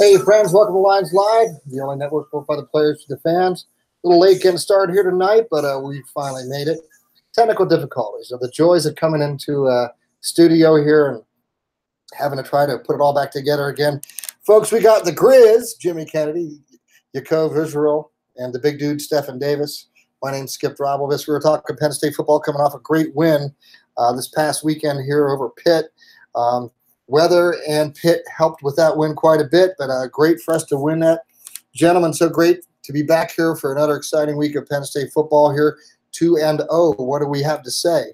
Hey, friends, welcome to Lions Live, the only network built by the players to the fans. A little late getting started here tonight, but we finally made it. Technical difficulties are the joys of coming into studio here and having to try to put it all back together again. Folks, we got the Grizz, Jimmy Kennedy, Yakov Israel, and the big dude, Stephen Davis. My name's Skip Drobelvis. We were talking Penn State football coming off a great win this past weekend here over Pitt. Weather and Pitt helped with that win quite a bit, but great for us to win that. Gentlemen, so great to be back here for another exciting week of Penn State football here. 2-0. What do we have to say?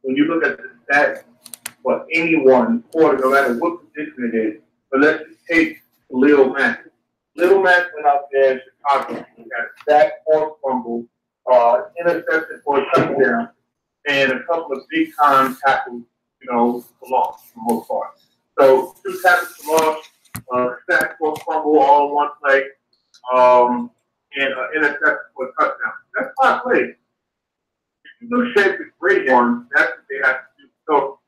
When you look at the stats for anyone, quarter, no matter what position it is, but let's just take Lil Matt. Lil Matt went out there in Chicago. He got a sack, forced fumble, interception for a touchdown, and a couple of big time tackles, for loss for the most part. So 2 tackles for loss, sack, forced fumble, all in one play, and interception for a touchdown. That's 5 plays. If you look at the great ones, that's what they have to do. So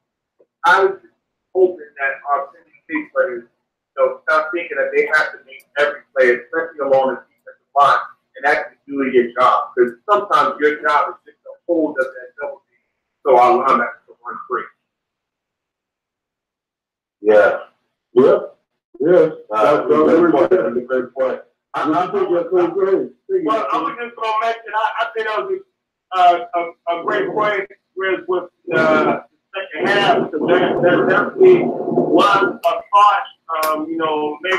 I was just hoping that our Penn State players, stop thinking that they have to make every play, especially along the defensive line, and actually doing your job. Because sometimes your job is just to hold up that double team so our linebackers can run free. Yeah. That's a great point. Well, I was just going to mention, I think that was a great point with the second half, because there definitely was a thought, maybe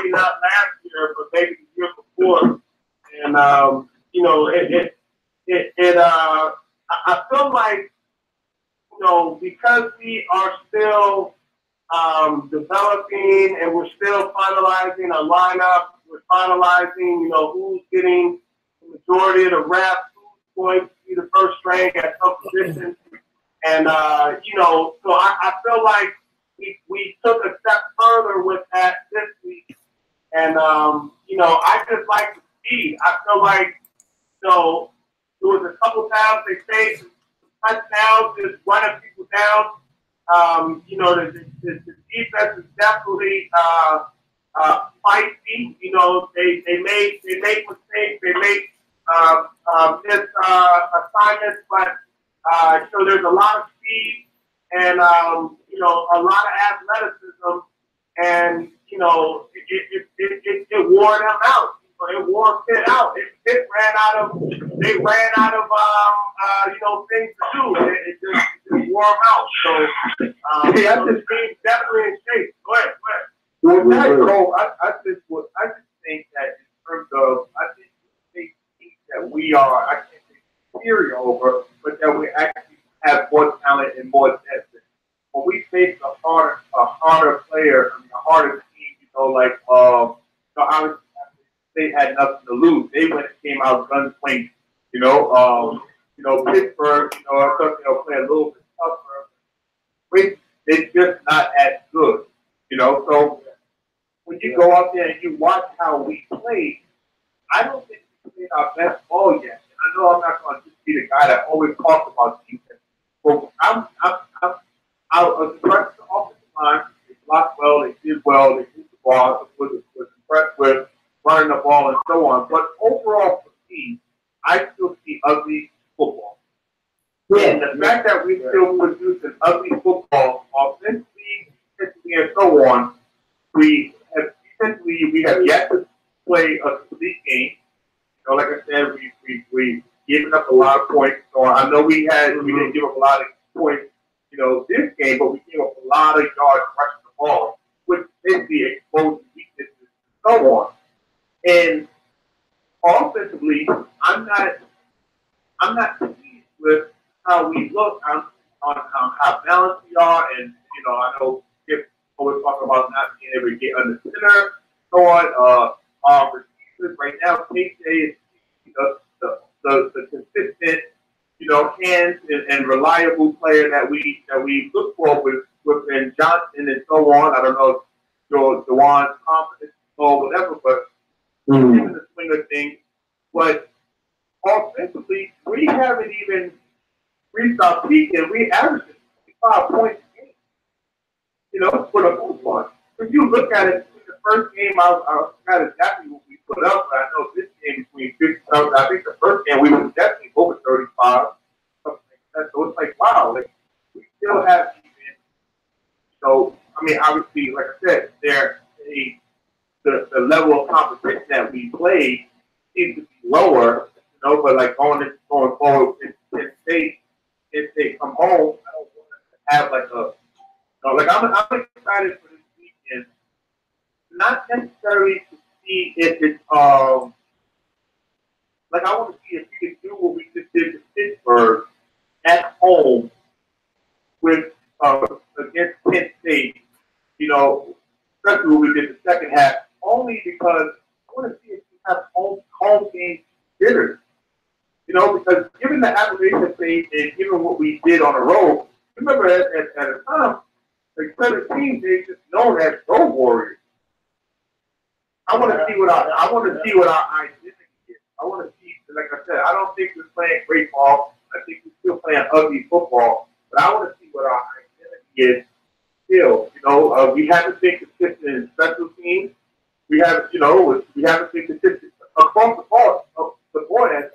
and we're still finalizing a lineup. We're finalizing, you know, who's getting the majority of the reps, who's going to be the first string at some position. And, you know, so I feel like we took a step further with that this week. And, you know, I just like the speed. I feel like, you know, there was a couple times they stayed some touchdowns, just running people down. You know, the defense is definitely feisty. You know, they make mistakes, they make miss assignments, but so there's a lot of speed and you know, a lot of athleticism, and you know, it wore them out. It wore Pitt out. They ran out of you know, things to do. It just wore them out. So yeah, this team's definitely in shape. Go ahead. Well, I just think that in terms of, I think that we are, I can't say superior over, but that we actually have more talent and more depth. When we face a harder player, I mean, a harder team, you know, like so obviously they had nothing to lose. They went and came out guns blazing. You know, Pittsburgh, you know, I thought they'll play a little bit tougher. It's just not as good. You know, so when you go out there and you watch how we played, I don't think we played our best ball yet. And I know I'm not going to just be the guy that always talks about defense, but I'm impressed with the offensive line. They blocked well, they did well, they did the ball, was impressed with running the ball and so on. But overall, for me, I still see ugly football. Yeah. And the fact that we still produce an ugly football, offensively, defensively, and so on, we have yet to play a complete game. You know, like I said, we given up a lot of points. So I know we didn't give up a lot of points, you know, this game, but we gave up a lot of yards rushing the ball, which basically exposed weaknesses and so on. And offensively, I'm not pleased with how we look on how balanced we are, and you know, I know Skip always talk about not being able to get under center, so on. Our receivers right now, KJ is, you know, the consistent, you know, hands and reliable player that we look for with Ben Johnson and so on. I don't know if Jawan's confidence or whatever, but given the swing of things. But offensively, we haven't even reached our peak, and we averaged 5 points a game. You know, for the most part. If you look at it, in the first game, I forgot exactly what we put up, but I know this game between 50. I think the first game we were definitely over 35, something like that. So it's like, wow, like we still have defense. So I mean, obviously, like I said, the level of competition that we played seems to be lower, you know. But like going forward, if they come home, I don't want to have like a, you know, like I'm excited for this weekend, not necessarily to see if it's like I want to see if we can do what we just did to Pittsburgh at home with against Penn State, you know, especially what we did the second half, only because I want to see if we have home game hitters. You know, because given the Appalachian State and given what we did on the road, remember at the time, the other teams, they just known as road warriors. I want to see what our identity is. I want to see, like I said, I don't think we're playing great ball. I think we're still playing ugly football. But I want to see what our identity is still. You know, we haven't been consistent in special teams. We haven't been consistent across the board. As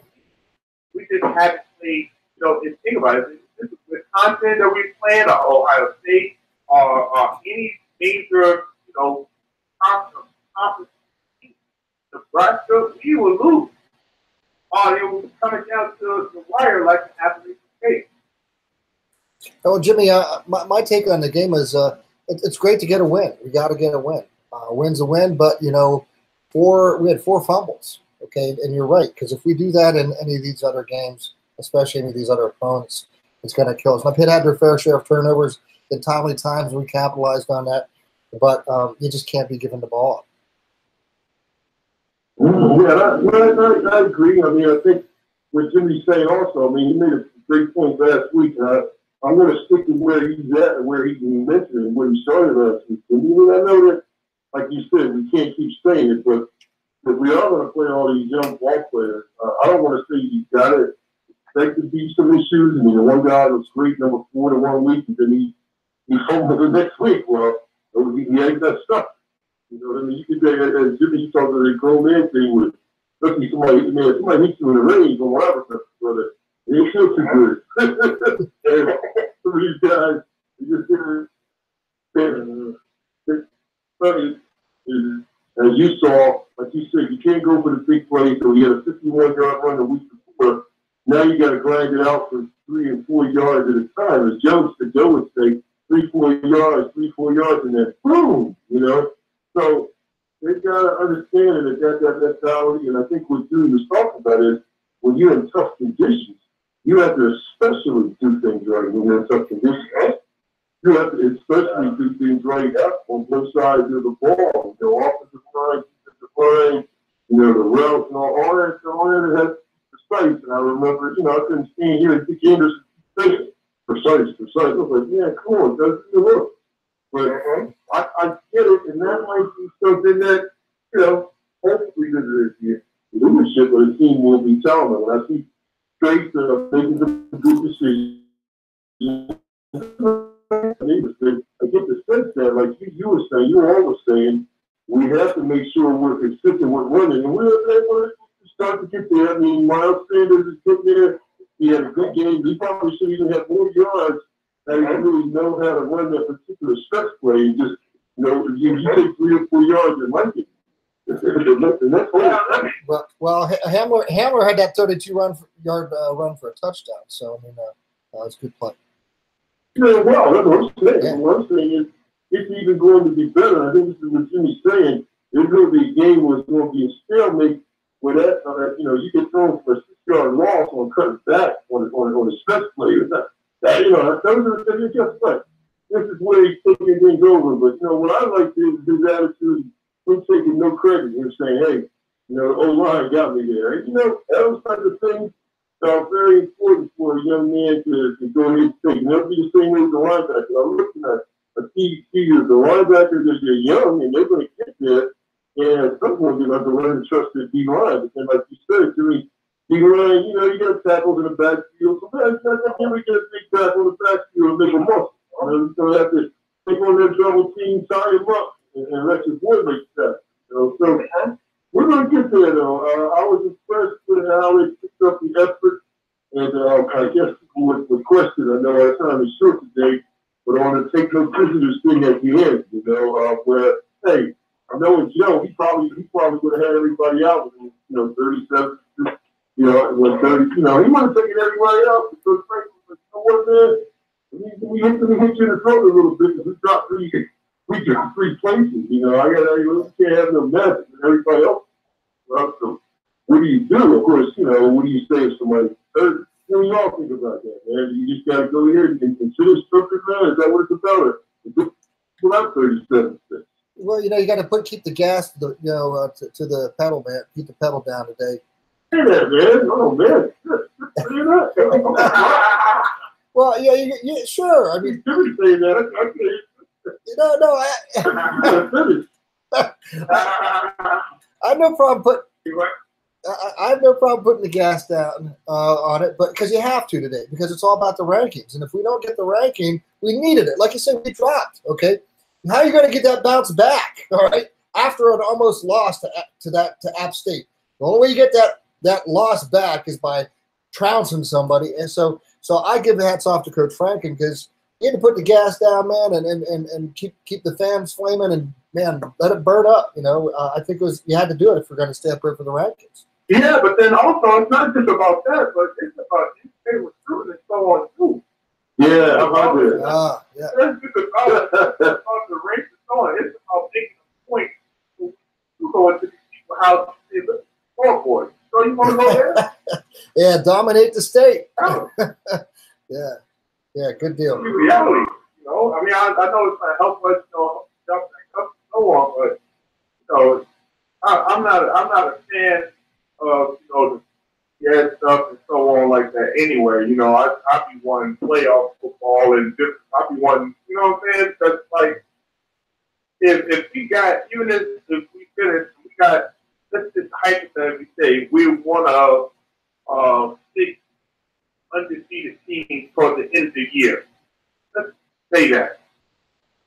we just haven't played. You know, and think about it. This is Wisconsin that we're playing, or Ohio State, or any major, you know, conference. Nebraska, we will lose. Or it will be coming down to the wire like the Appalachian State. Well, Jimmy, my take on the game is it's great to get a win. We got to get a win. Win's a win, but you know, we had 4 fumbles. Okay, and you're right, because if we do that in any of these other games, especially any of these other opponents, it's going to kill us. Now, Pitt had their fair share of turnovers in timely times. We capitalized on that. but you just can't be given the ball up. Yeah, I agree. I mean, I think what Jimmy's saying also, I mean, he made a great point last week. I'm going to stick to where he's at and where he mentioned and where he started last week. And I know that, like you said, we can't keep saying it, but if we are going to play all these young ball players, I don't want to say you got it. There could be some issues. I mean, the one guy was great, number 4 to 1 week, and then he home the next week. Well, he ain't that stuff. You know what I mean? You could, as Jimmy talked about the grown man thing with, looking somebody hits you in the range or whatever, brother. It ain't feel too good. And some of these guys, they just didn't. As you saw, like you said, you can't go for the big play. So you had a 51-yard run the week before. Now you got to grind it out for 3 and 4 yards at a time. As Joe would say, 3, 4 yards, 3, 4 yards, and then boom, you know. So they got to understand that mentality. And I think what Jimmy was talking about is when you're in tough conditions, you have to especially do things right when you're in tough conditions. You have to especially do things right on both sides of the ball. You know, offensive line, defensive line, you know, the routes and all that has precise. And I remember, you know, I couldn't stand here and Dick Anderson saying precise. I was like, yeah, come on, doesn't work. But I get it, and that might be something that, you know, hopefully the leadership of the team will be telling them. When I see Trace making some good decisions, I get the sense that, like you were saying, you were always saying, we have to make sure we're consistent with running. And we're able to start to get there. I mean, Miles Sanders is getting there. He had a good game. He probably should even have more yards. That he really know how to run that particular stretch play. And just, you know, you take 3 or 4 yards and like it. Well, Hamler had that 32-yard run for a touchdown. So, I mean, that was a good play. Yeah, well, that's what I'm saying. Yeah. What I'm saying is it's even going to be better. I think this is what Jimmy's saying. There's going to be a game where it's going to be a stalemate where that, you know, you get thrown for a 6-yard loss on cutting back on a stretch play. You know, those are the just like this is where he's taking things over. But, you know, what I like is his attitude, him taking no credit, him saying, hey, you know, the O-line got me there. And, you know, those types of things are very important for a young man to go ahead and take. And that'll be the same way with the linebacker. I'm looking at a key of the linebackers as they're young and they're going to get there. And at some point, they're going to have to learn to trust their D-line. But then, like you said, Jimmy, D-line, you know, you got tackles in the backfield. Sometimes you got to get a big tackle in the backfield and make a muscle. You know, you're going to have to take on that double team, tie him up, and let your boy make that. You know, so we're going to get there, though. I was impressed with how they picked up the effort. And I guess people would question, I know our time is short today, but on the take no prisoners thing at the end, you know, where, hey, I know Joe, he probably would have had everybody out within, you know, 37, you know, when 30, you know, he would have taken everybody out because frankly, you know what, man? We hit you in the throat a little bit because we dropped 3 places, you know. We can't have no magic with everybody else. Well, so what do you do? Of course, you know, what do you say if somebody third? What do you all think about that, man? You just got to go here and consider structure, man. Is that what it's about? Well, I'm 37. Well, you know, you got to keep the gas, to the pedal, man. Keep the pedal down today. Hey there, man. Oh, man. Well, yeah, sure. I mean, you say that. I have no problem putting the gas down on it, but because you have to today, because it's all about the rankings. And if we don't get the ranking, we needed it. Like you said, we dropped. Okay, how are you going to get that bounce back? All right, after an almost loss to App State, the only way you get that loss back is by trouncing somebody. And so I give the hats off to Coach Franken because he had to put the gas down, man, and keep the fans flaming and, man, let it burn up. You know, I think you had to do it if we're going to stay up here for the rankings. Yeah, but then also it's not just about that, but it's about they were true and so on too. Yeah, how about that? Yeah. It's about the race and so on. It's about making a point to go into these people how to see the scoreboard. So you want to go there? Yeah, dominate the state. Oh. Yeah, good deal. Reality, you know. I mean, I know it's going to help us, you know, know, I'm not a fan of the stuff and so on like that. Anyway, I be wanting playoff football and just I be wanting, you know what I'm saying? That's like if we got if we finish, we got let's just hypothetically say we won a 6 undefeated teams towards the end of the year. Let's say that.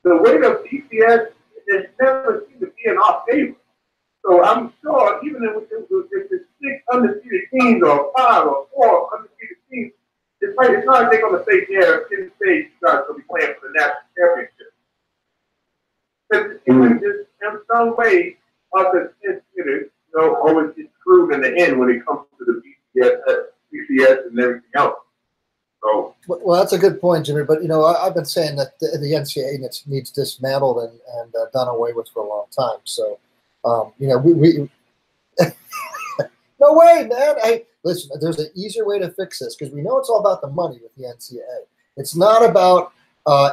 The weight of DCS has never seemed to be in our favor. So I'm sure even if it's 6 undefeated teams or 5 or 4 undefeated teams, it's not like they're going to say, yeah, Penn State, you guys going to be playing for the national championship. Because in some way, us as institutors, always get screwed in the end when it comes to the BCS and everything else. So, well, that's a good point, Jimmy. But I've been saying that the NCAA needs dismantled and done away with for a long time. So, we no way, man. Hey, listen, there's an easier way to fix this because we know it's all about the money with the NCAA. It's not about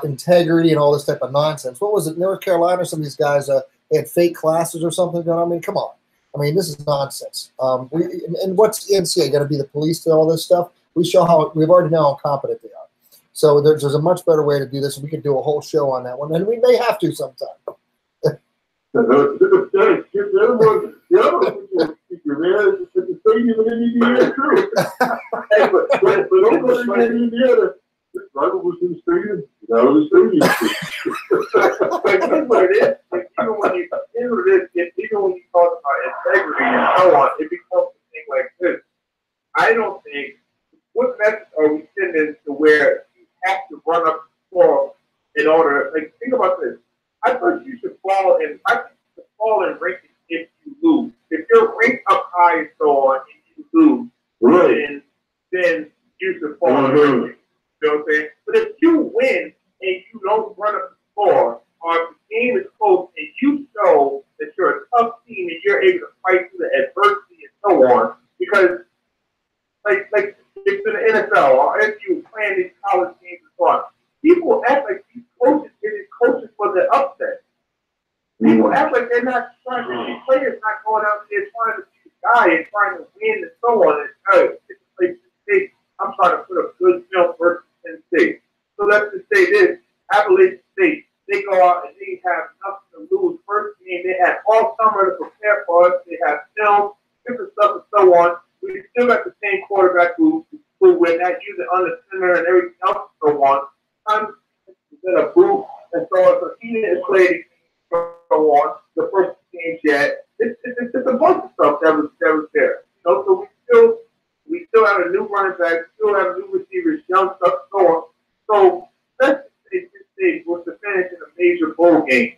integrity and all this type of nonsense. What was it, North Carolina? Some of these guys they had fake classes or something going on. I mean, come on. I mean, this is nonsense. And what's the NCAA going to be the police to all this stuff? We've already know how competent they are. So there's a much better way to do this. We could do a whole show on that one, and we may have to sometime. The stadium in Indiana too. Hey, but don't go to Indiana. This rival was in the stadium. Out of the stadium. But here's what it is. Like, even when you talk about integrity and so on, it becomes a thing like this. I don't think what message are we sending to where you have to run up the score in order. Like, think about this. I thought you should fall in ranking if you lose. If you're ranked up high and so on and you lose, then you should fall in ranking. You know what I'm saying? But if you win and you don't run up the score, or if the game is close and you show that you're a tough team and you're able to fight through the adversity and so on, because like it's in the NFL or if you playing these college games and so on, people act like these coaches for the upset. People act like they're not trying to, these players not going out there trying to be the guy and trying to win and so on. And it's a place to say, I'm trying to put a good film versus Penn State. So let's just say this, Appalachian State, they go out and they have nothing to lose. First game, they had all summer to prepare for us. They have film, different stuff and so on. We still got the same quarterback who we're not using under center and everything else and so on. I'm in a booth and so on. So he didn't play so on the first games yet. It's a bunch of stuff that was there. So we still have a new running back, still have new receivers, young stuff, so on. So let's say this stage was to finish in a major bowl game.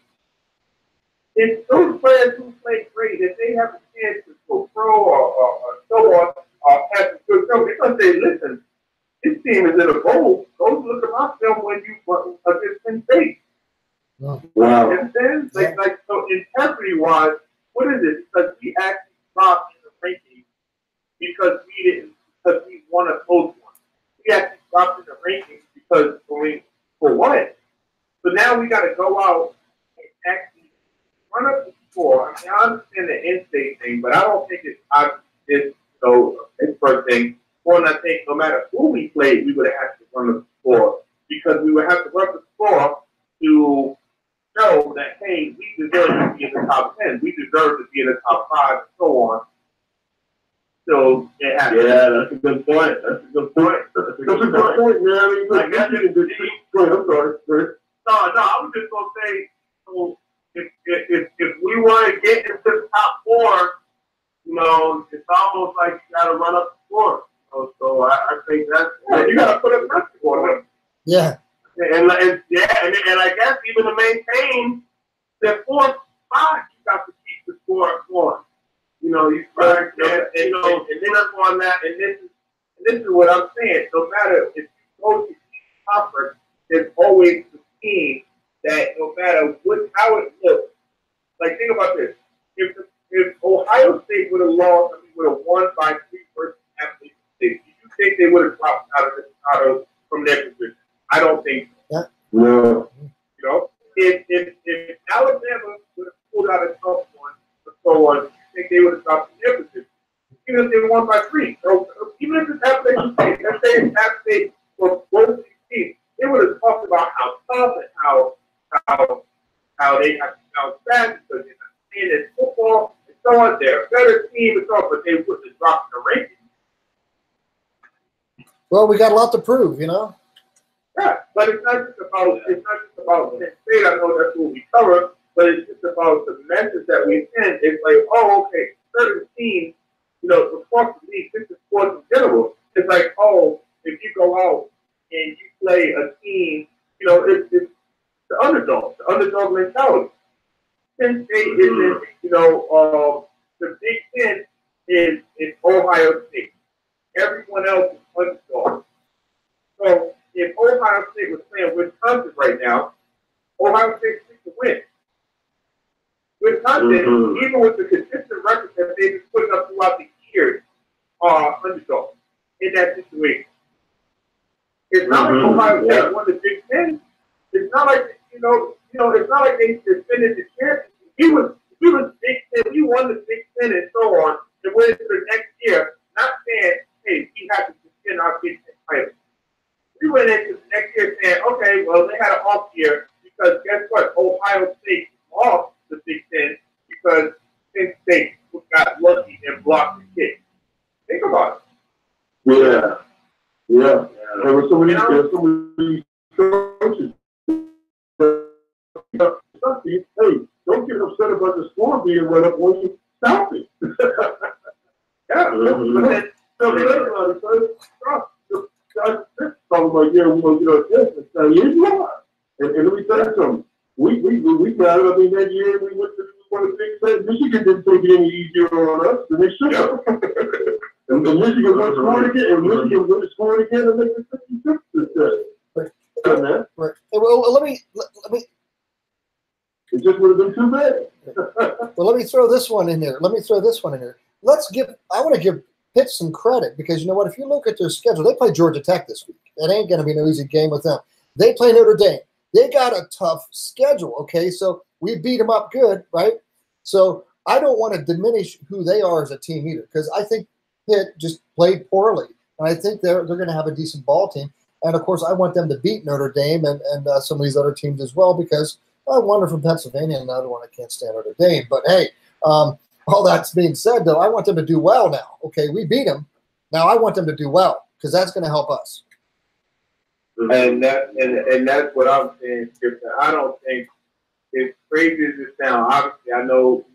If those players who play great, if they have a chance to go pro or so on, or have a good film, they're going to say, listen, this team is in a bowl. Go look at my film when you against Penn State. Wow. You understand? Like, so integrity-wise, what is it? Because we actually dropped in the ranking because we won a close one. We actually dropped in the rankings because for what? So now we got to go out and actually run up the score. I mean, I understand the in-state thing, but I don't think it's Pittsburgh thing. One, I think no matter who we played, we would have to run the score because we would have to run the score to show that, hey, we deserve to be in the top 10. We deserve to be in the top 5 and so on. So it happens. Yeah, that's a good point. That's a good point, man. I guess you can do it. Go ahead, I'm sorry. No, I was just gonna say, so if we want to get into the top 4, it's almost like you got to run up the score. So I think that's you got to put a pressure on them. Yeah. And I guess even to maintain the 4th spot, you got to keep the score going. And then on that, and this is what I'm saying. No matter if you go to the conference, there's always the team that no matter how it looks. Like, think about this: if Ohio State would have lost, would have won by 3 versus Appalachian State, do you think they would have dropped out of from their position? I don't think so. Yeah. If Alabama would have pulled out a tough one so on, I think they would have dropped in their position. Even if they won by 3. So even if it's Appalachian State, let's say it's App State for both these teams, they would have talked about how tough and how they have to bounce back because they're not playing in football and so on. They're a better team and so on, but they wouldn't have dropped the rankings. Well, we got a lot to prove, you know. Yeah, but it's not just about Penn State. I know that's what we cover, but it's just about the message that we send. It's like, oh, okay, certain teams, you know, across the league, this is sports in general. It's like, oh, if you go out and you play a team, you know, it's the underdog mentality. Penn State isn't, you know, the Big Ten is Ohio State. Everyone else is underdog. So if Ohio State was playing Wisconsin right now, Ohio State should win. Wisconsin, even with the consistent record that they've been putting up throughout the years, are underdog in that situation. It's not like Ohio State won the Big Ten. It's not like you know, it's not like they defended the championship. He was Big Ten. We won the Big Ten and so on, and went into the next year. Not saying, hey, we have to defend our Big Ten title. We went into the next year saying, okay, well, they had an off year because guess what? Ohio State lost the Big Ten because Penn State got lucky and blocked the kick. Think about it. Yeah. There were so many coaches. Hey, don't get upset about the score being run up when you stop it. Talking about, yeah, we're going to get our test. And you are. And let me tell you something. We got it. I mean, that year we went to one of the Big Ten. Michigan didn't take it any easier on us than they should have. And Michigan went scoring again, and Michigan went scoring again, and they were 56 this Right. Well, let me. It just would have been too bad. Well, let me throw this one in there. I want to give Pitt some credit because you know what? If you look at their schedule, they play Georgia Tech this week. It ain't going to be no easy game with them. They play Notre Dame. They got a tough schedule. Okay, so we beat them up good, right? So I don't want to diminish who they are as a team either because I think Pitt just played poorly, and I think they're going to have a decent ball team. And of course, I want them to beat Notre Dame and some of these other teams as well because I wonder from Pennsylvania and another one I can't stand Notre Dame. But hey, all that's being said though, I want them to do well now. Okay, we beat them. Now I want them to do well because that's going to help us. And that's what I'm saying, Skip. I don't think, as crazy as it sounds, obviously I know,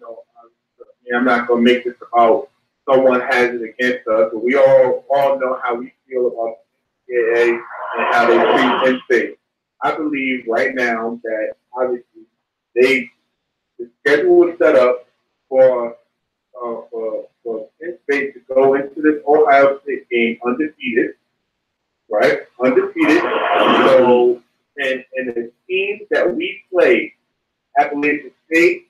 I'm not going to make this about someone has it against us, but we all know how we feel about the NCAA and how they treat Penn State. I believe right now that obviously the schedule was set up for Penn State to go into this Ohio State game undefeated, right? Undefeated. So, and the teams that we played, Appalachian State,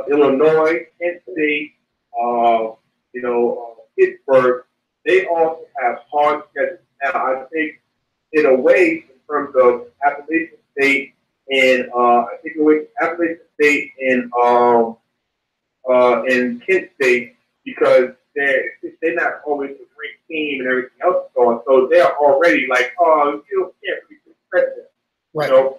Illinois, Kent State, Pittsburgh, they also have hard schedules. Now, I think in a way, in terms of Appalachian State and Appalachian State and Kent State, because they're not always a great team and everything else going. So they're already like, oh, you can't really expect them. Right. You know?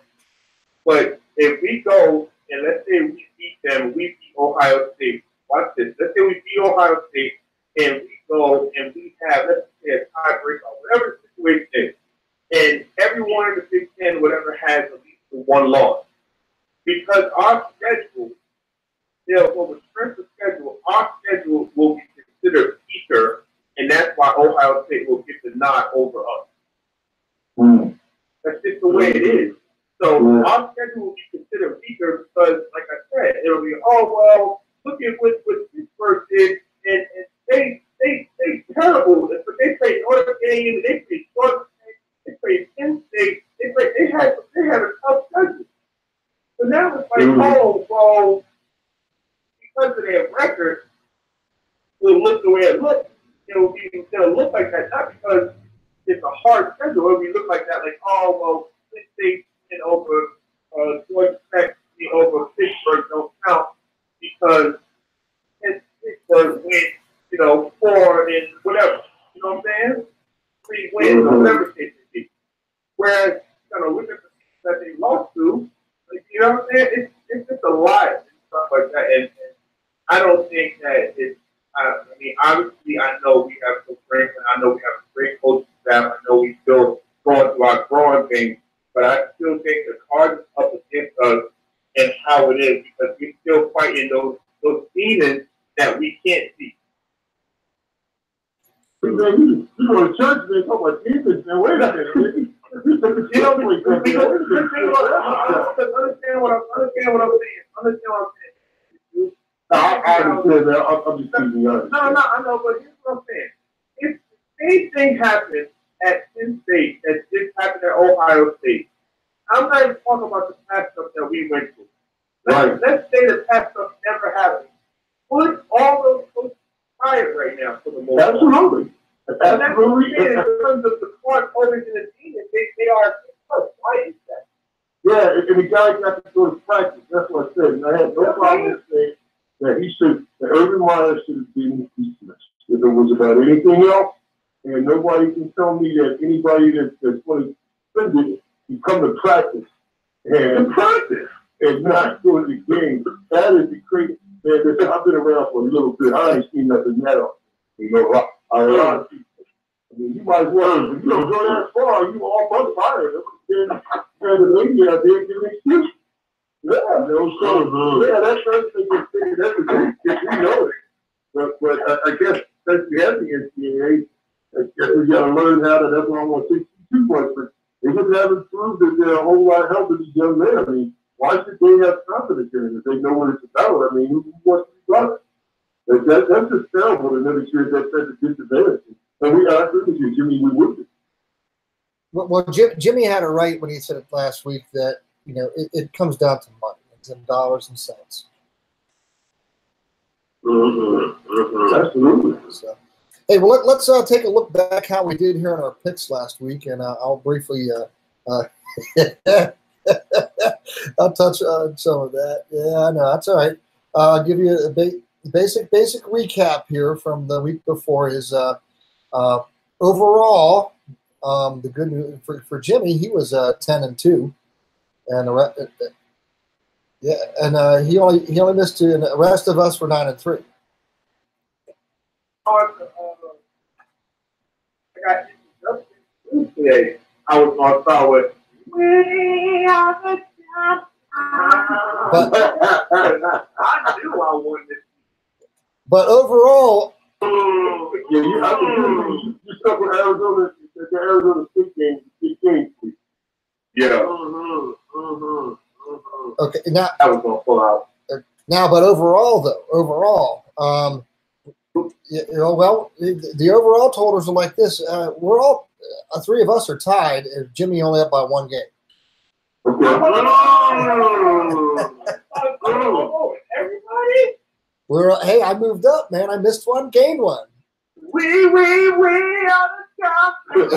But if we go and let's say we beat them, we beat Ohio State. Watch this. Let's say we beat Ohio State and we go and we have, let's say, a tiebreaker, whatever the situation is. And everyone in the Big Ten, whatever, has at least one loss. Because our schedule, with strength of schedule, our schedule will be considered weaker, and that's why Ohio State will get the nod over us. That's just the way it is. So our schedule will be considered weaker because, like I said, it'll be, oh, well, look at what Pittsburgh did, and they terrible. But they played Notre Dame, they played Georgia State, they played Penn State, they had a tough schedule. So now it's like, oh, well, because of their record, it'll look the way it looks. It'll look like that, not because it's a hard schedule. It'll look like that, like, oh, well, Penn State and over Georgia Tech over Pittsburgh don't count because it was win, you know, 4 and whatever. You know what I'm saying? 3 wins or whatever case it be. Whereas, you know, look at the teams that they lost to, like, you know what I'm saying? It's just a lot and stuff like that. And I don't think that it's, I mean, obviously, I know we have some strength, and I know we have a great coaching staff. I know we still going through our growing things, but I still think the cards is up against us and how it is because we're still fighting those demons that we can't see. You go to church, they talk about demons, man. Wait a minute. You know, understand what I'm saying. I understand that. I'm just teasing you. No, I know, but here's what I'm saying. If anything happens at Penn State that just happened at Ohio State, I'm not even talking about the past stuff that we went through. Let's say the past stuff never happened. Put all those folks fired right now for the most part. Absolutely. And that's what we did in terms of the court holders in the team. They are why is that? Yeah, and the guy got to go to practice. That's what I said. And I had no problem saying that Urban Meyer should have been dismissed. If it was about anything else, and nobody can tell me that anybody that's going to spend it can come to practice and not go to the game. That is the crazy. Man, I've been around for a little bit. I ain't seen nothing that often. You know, a lot of people. I mean, you might as well, if you don't go that far, you almost fired. Then the lady out there give an excuse. Yeah, that's first thing you figured everything. We know it. But I guess since we have the NCAA, I guess we got to learn how to, that's what I want to say too much, but they just haven't proved that they're a whole lot of help to these young men. I mean, why should they have confidence in it if they know what it's about? I mean, who wants to be done? That's just terrible to know that you're at that disadvantage. And I agree with you, Jimmy, we would be. Well, Jimmy had it right when he said it last week that, you know, it comes down to money. It's in dollars and cents. Absolutely. So, hey, well, let's take a look back how we did here on our picks last week, and I'll briefly I'll touch on some of that. Yeah, I know, that's all right. I'll give you a basic recap here from the week before. Is overall, the good news for Jimmy, he was 10-2, and he only missed 2, and the rest of us were 9-3. I got today. I was going to start with "We Are the Champions." I knew I won this. But overall, you stuck with Arizona, the Arizona State game. Yeah. Okay, now I was going to pull out. Now, but overall, the overall totals are like this. We're all 3 of us are tied. And Jimmy only up by 1 game. Everybody. Hey, I moved up, man. I missed 1, gained 1. We are the champions.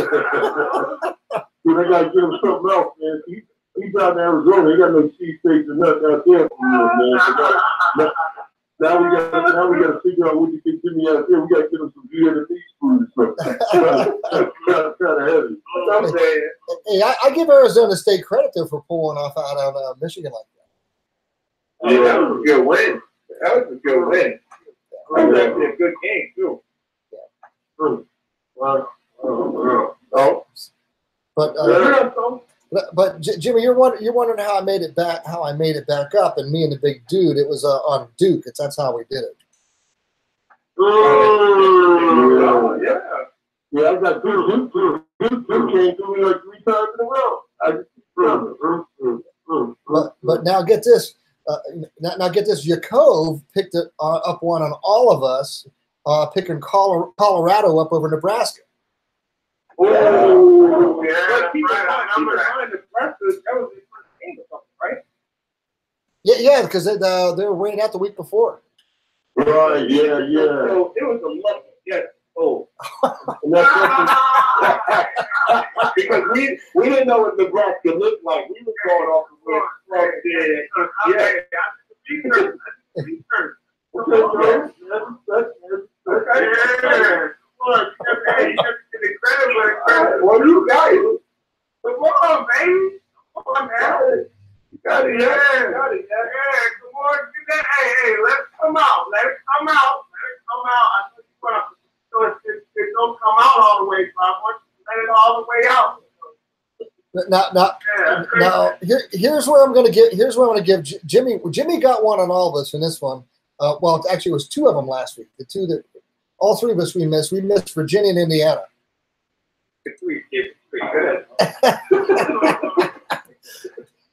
Dude, I gotta give him something else, man. He's out in Arizona. He got no cheesesteaks or nothing out there for him, man. Now we got to figure out what you can give me out there. We got to get him some Vietnamese food or something. kind of heavy. Hey, I give Arizona State credit though for pulling off out of Michigan like that. Yeah, that was a good win. That was a good win. That was actually a good game too. But Jimmy, you're wondering how I made it back up, and me and the big dude, it was on Duke. That's how we did it. Yeah, I got Duke came through me like 3 times in a row. But now get this. Now get this. Yakov picked it up one on all of us, picking Colorado up over Nebraska. Oh, yeah. But keep in mind, Nebraska, that was his first game or something, right? Yeah, because they were waiting out the week before. Right, yeah. So it was a lucky yes. Oh. Because we didn't know what Nebraska looked like. We were going off of what Trump did. Well, you got it. Come on, baby. Come on, man. You got it, yeah. Got it, yeah. Come on, do that. Hey, let it come out. Let it come out. Let it come out. I told you what, so it don't come out all the way, so I want you to let it all the way out. Now, here's where I'm going to give Jimmy. Jimmy got one on all of us in this one. Well, actually, it was two of them last week. The two that all three of us we missed. We missed Virginia and Indiana.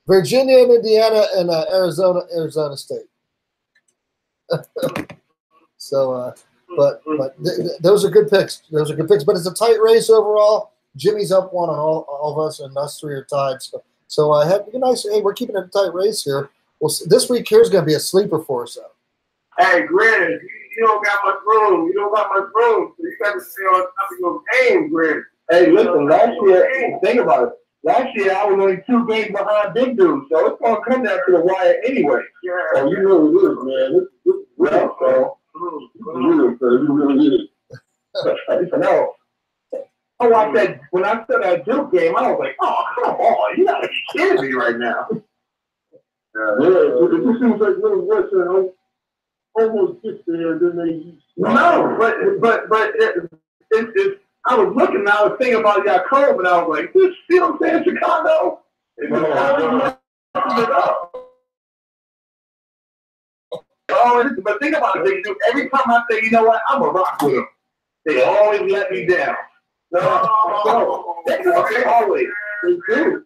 Virginia and Indiana and Arizona State. So, but those are good picks. Those are good picks. But it's a tight race overall. Jimmy's up one on all of us, and us three are tied. So have a nice. Hey, we're keeping it a tight race here. Well, this week here's going to be a sleeper for us. Hey, Granny, you don't got much room. You don't got much room, so you got to stay on top of your game, Granny. Hey, listen, last year, think about it. Last year, I was only 2 games behind Big Dude, so it's going to come down to the wire anyway. Yeah. So you know what it is, man. It's real, so. It really is. No. I watched that, when I saw that Duke game, I was like, oh, come on. You got to be kidding me right now. It just seems like little Western almost gets there, and then they. No, but it's. I was looking and I was thinking about Yaakov, and I was like, this, you know what I'm saying, Chicago? But think about it, they do. Every time I say, you know what, I'm a rock with them. They always let me down. They always. They do.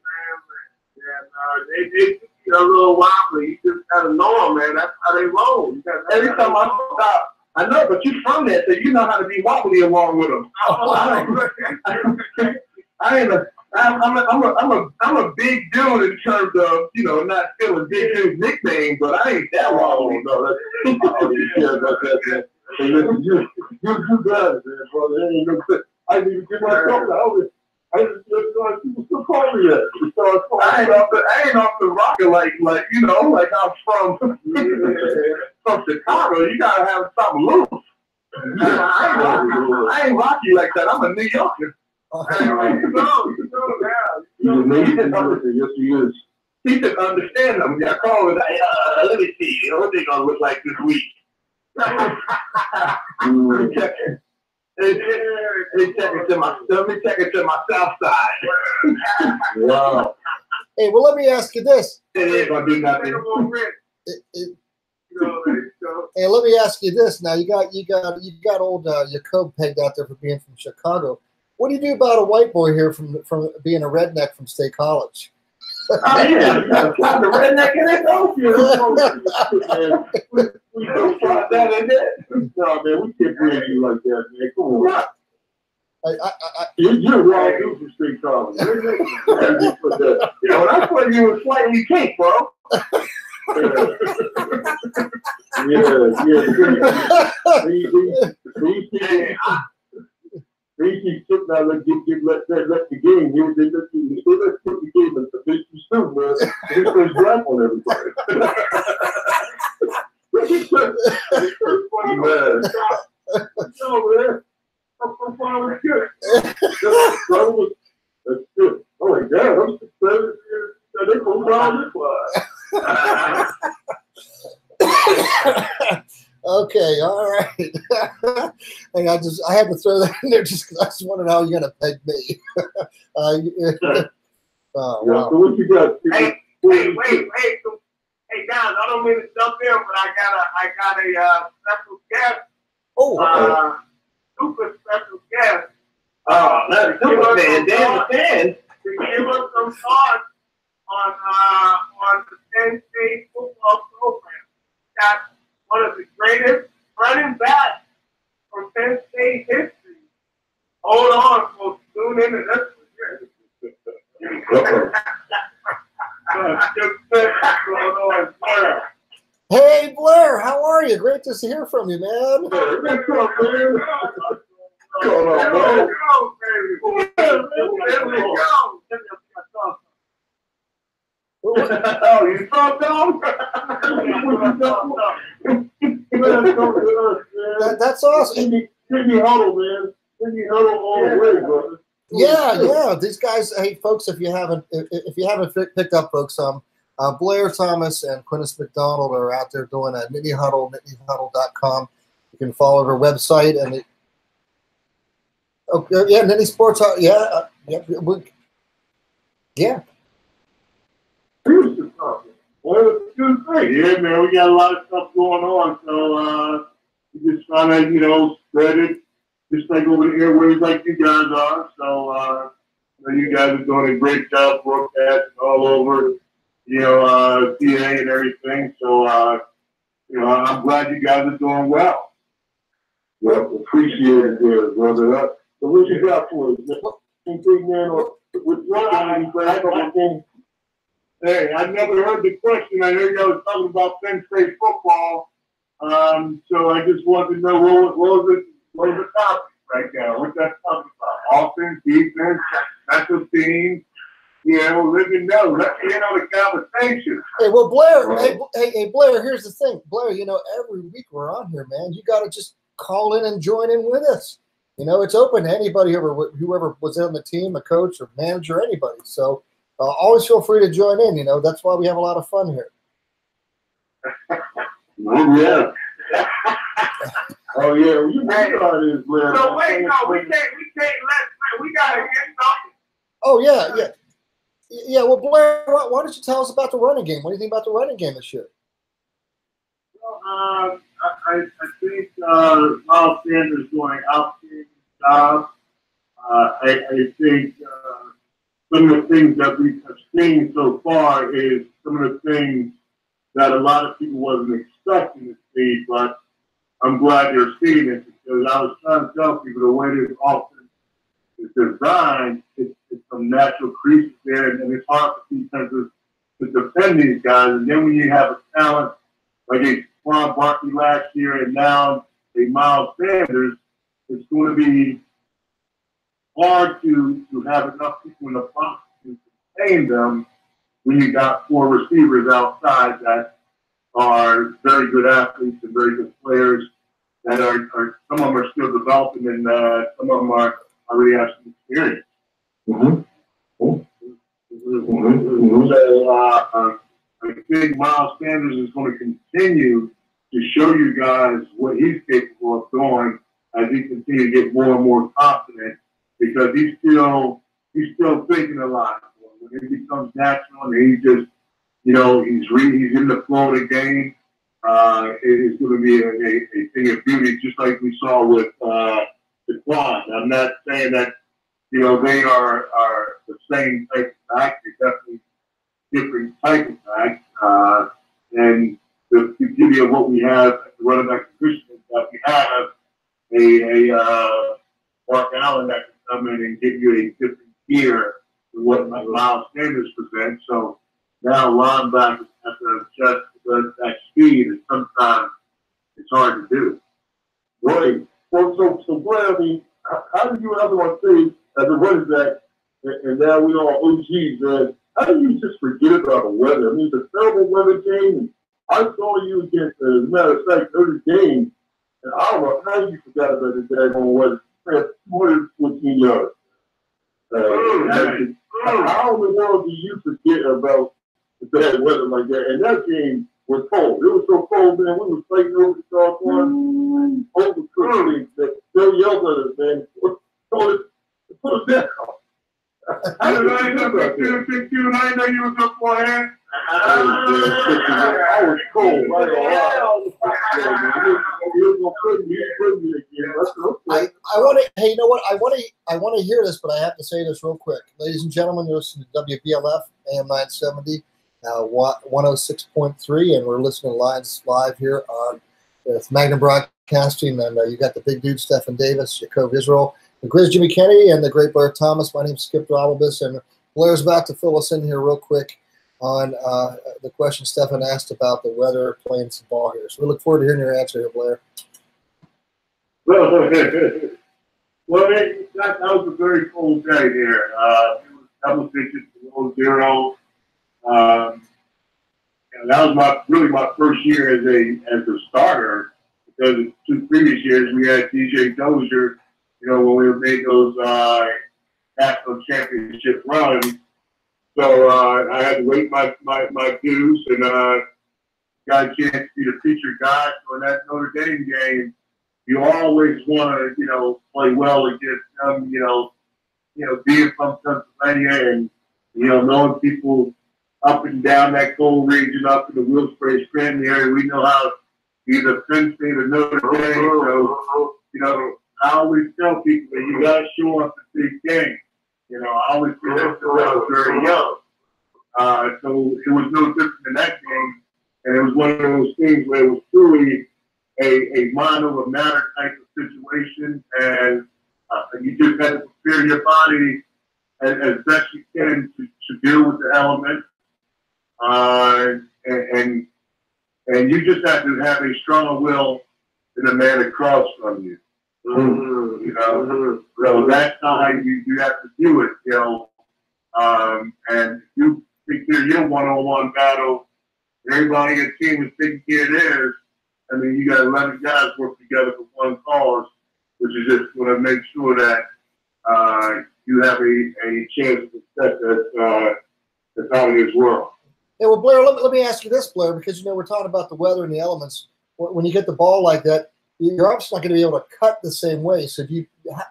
They a little wobbly. You just gotta know them, man. That's how they roll. Every time I stop. I know, but you're from there, so you know how to be wobbly along with them. I'm a big dude in terms of, you know, not feeling big dude's nickname, but I ain't that wobbly. No, that's I don't even care about that, man. Hey, listen, you got it, man, brother. There ain't no good. I didn't even give myself people still call me that. So I ain't off the rocker like you know, like I'm from Chicago. You gotta have something loose. I ain't rocky like that. I'm a New Yorker. Yes, he is. He should understand them. I call it. Let me see. What they gonna look like this week? Let me check it to my south side. Wow. Hey, well, let me ask you this. It ain't gonna do nothing. Hey, let me ask you this. Now, you got old Jacob pegged out there for being from Chicago. What do you do about a white boy here from being a redneck from State College? Oh, yeah, the redneck in it, don't you? We don't try that in there. No, man, we can't bring you like that, man. Come on. You're wrong, dude, from State College. When I thought you were slightly pink, bro. They keep sitting out and let the game. They let the game and the big still, man. They put black on everybody. Man. No, man. I'm fine with it. That's good. Oh my God, I'm 6 years. They go down this line. Okay, all right. And I had to throw that in there just because I just wondered how you're gonna peg me. Wow. So what you got? Hey, Don, I don't mean to jump in, but I got a special guest. Oh, super special guest. That's super fan. Damn fan. To give us some thoughts on the Penn State football program. Got one of the greatest running backs from Penn State history. Hold on, folks. Tune in to this. hey Blair, how are you? Great to hear from you, man. What's up, man? What's going on, Oh, you talk, dog? man coming to us, man. That's awesome. Sydney Huddle, man. Sydney Huddle all the way, brother. Yeah. These guys, hey, folks, if you haven't picked up, folks, Blair Thomas and Quintus McDonald are out there doing a Nittany Huddle, nittanyhuddle.com. You can follow their website and Nittany Sports. Yeah. Well, it's good thing. Yeah, man, we got a lot of stuff going on, so we just trying to, spread it, just like over the airwaves like you guys are. So, you guys are doing a great job broadcasting all over, PA and everything. So, I'm glad you guys are doing well. Well, appreciate it, brother. So what you got for us? Anything, man, or Hey, I never heard the question. I heard you was talking about Penn State football. So I just wanted to know what was the topic right now? What's that talking about? Offense, defense, special teams. Let me know. Let me in on the conversation. Hey, well, Blair. Hey, Blair. Here's the thing, Blair. Every week we're on here, man. You got to just call in and join in with us. It's open to anybody, whoever was on the team, a coach or manager, anybody. So. Always feel free to join in. That's why we have a lot of fun here. Oh, yeah. You know how it is, Blair. So wait, no, we can't we gotta get something. Oh, yeah. Yeah, well, Blair, why don't you tell us about the running game? What do you think about the running game this year? Well, I think Miles Sanders is doing an outstanding job. I think some of the things that we have seen so far is some of the things that a lot of people wasn't expecting to see, but I'm glad they're seeing it because I was trying to tell people the way this offense is designed, it's some natural creases there, and it's hard for defenses to defend these guys. And then when you have a talent like a Quan Barkley last year and now a Miles Sanders, it's going to be hard to have enough people in the box to contain them when you got 4 receivers outside that are very good athletes and very good players that are some of them are still developing and some of them already have some experience. So I think Miles Sanders is going to continue to show you guys what he's capable of doing as he continues to get more and more confident. Because he's still thinking a lot. When it becomes natural and he just, he's in the flow of the game, it is going to be a thing of beauty, just like we saw with the Quan. I'm not saying that, they are the same type of back. They're definitely different type of back. And the beauty of what we have at the running back position is that we have a Mark Allen that come in and give you a different gear than what Miles Sanders presents. So now linebackers have to adjust to that speed, and sometimes it's hard to do. Right. Well, so Brad, how do you ever want to say as a running back, and now we all OGs, man, how do you just forget about the weather? It's a terrible weather game. And I saw you against, as a matter of fact, Notre Dame, and I don't know how you forgot about the daggone weather. 214 yards. How in the world do you forget about the bad weather like that? And that game was cold. It was so cold, man. We were fighting over the chalk one, overcooked things that they'll yell at us, man. Put us down. I didn't know you was up for hand. I was cold. I want to. Hey, you know what? I want to hear this, but I have to say this real quick, ladies and gentlemen. You're listening to WBLF AM 970, 106.3, and we're listening live here on Magnum Broadcasting. And you got the big dude Stephen Davis, Jacob Israel, the Grizz Jimmy Kennedy, and the great Blair Thomas. My name's Skip Robabus, and Blair's about to fill us in here real quick on the question Stephen asked about the weather playing some ball here. So we look forward to hearing your answer here, Blair. Well, that was a very cold day here. It was double digits, below zero. That was my first year as a starter the 2 previous years we had DJ Dozier, you know, when we made those national championship runs. So I had to wait my dues and got a chance to be the featured guy. So in that Notre Dame game, you always want to, you know, play well against them, you know, being from Pennsylvania and, you know, knowing people up and down that cold region, up in the Wilkes-Barre Scranton area, we know how either Penn State or Notre Dame. So, you know, I always tell people that you got to show up the big game. You know, I always say that since I was very young. So it was no different in that game. And it was one of those things where it was truly a mind over matter type of situation. And you just had to prepare your body as best you can to deal with the elements. And you just have to have a stronger will than the man across from you. Mm-hmm. You know, so that's how you have to do it. You know, and you take care of your one-on-one battle. Everybody in your team is taking care of theirs. I mean, you got 11 guys working together for one cause, which is just going to make sure that you have a chance to set that's out of this world. Yeah, well, Blair, let me ask you this, Blair, because, you know, we're talking about the weather and the elements. When you get the ball like that, you're obviously not going to be able to cut the same way. So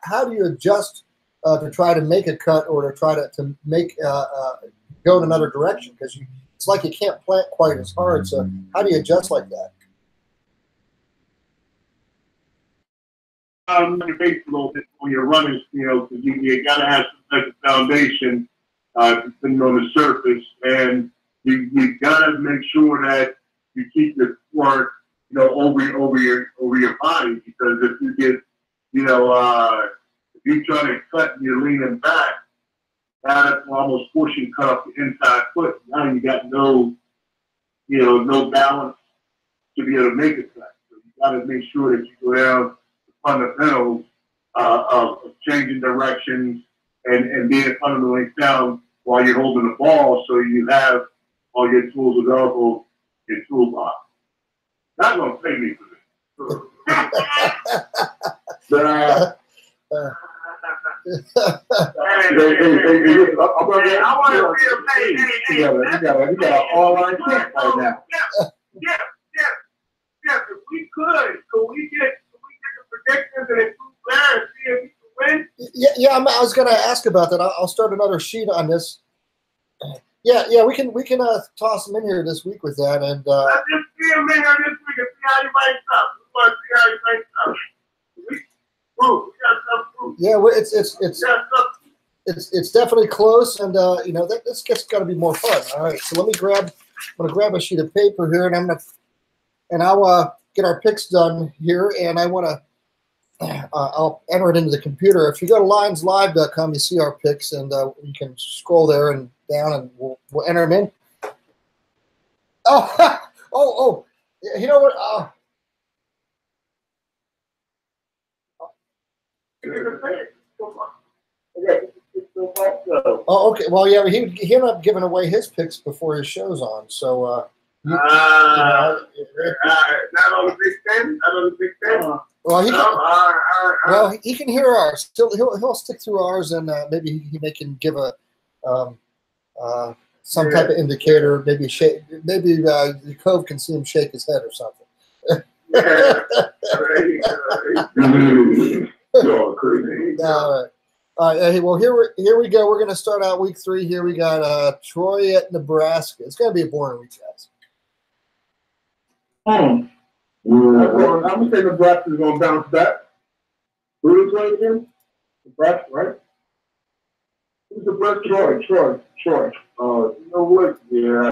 how do you adjust to try to make a cut or to try to make go in another direction? Because it's like you can't plant quite as hard. So how do you adjust like that? Your base a little bit when you're running, you know, because you got to have some type of foundation depending on the surface, and you got to make sure that you keep your core, you know, over your body, because if you get, you know, if you try to cut and you're leaning back, now that's almost pushing cut off the inside foot. Now you got no balance to be able to make a cut. So you got to make sure that you go down the fundamentals of changing directions and being fundamentally sound while you're holding the ball, so you have all your tools available in your toolbox. Not going to pay me for this. But I want to be a paid. You got an online camp right now. Yeah. If we could we get the predictions and improve that and see if we can win? Yeah. I was going to ask about that. I'll start another sheet on this. Yeah. We can toss them in here this week with that, and let's just see them in here this week and see how you might stuff. We want to see how you might stuff. We got some proof. Yeah, it's definitely close, and you know, this gets got to be more fun. All right, so I'm gonna grab a sheet of paper here, and I'll get our picks done here, and I'll enter it into the computer. If you go to lineslive.com, you see our picks, and you can scroll there and down, and we'll enter them in. Oh, you know what? Oh, okay. Well, yeah, he ended up giving away his picks before his show's on, so. Not on the Big Ten. Not on the Big Ten. Well, he can hear ours. He'll stick through ours, and maybe he can give a some type of indicator. Maybe shake. Maybe the Cove can see him shake his head or something. All right. Well, here we go. We're going to start out week 3. Here we got Troy at Nebraska. It's going to be a boring week, guys. I'm going to say Nebraska's going to bounce back. Who is playing again? Nebraska, right? Who's Nebraska? Troy. You know what? Yeah.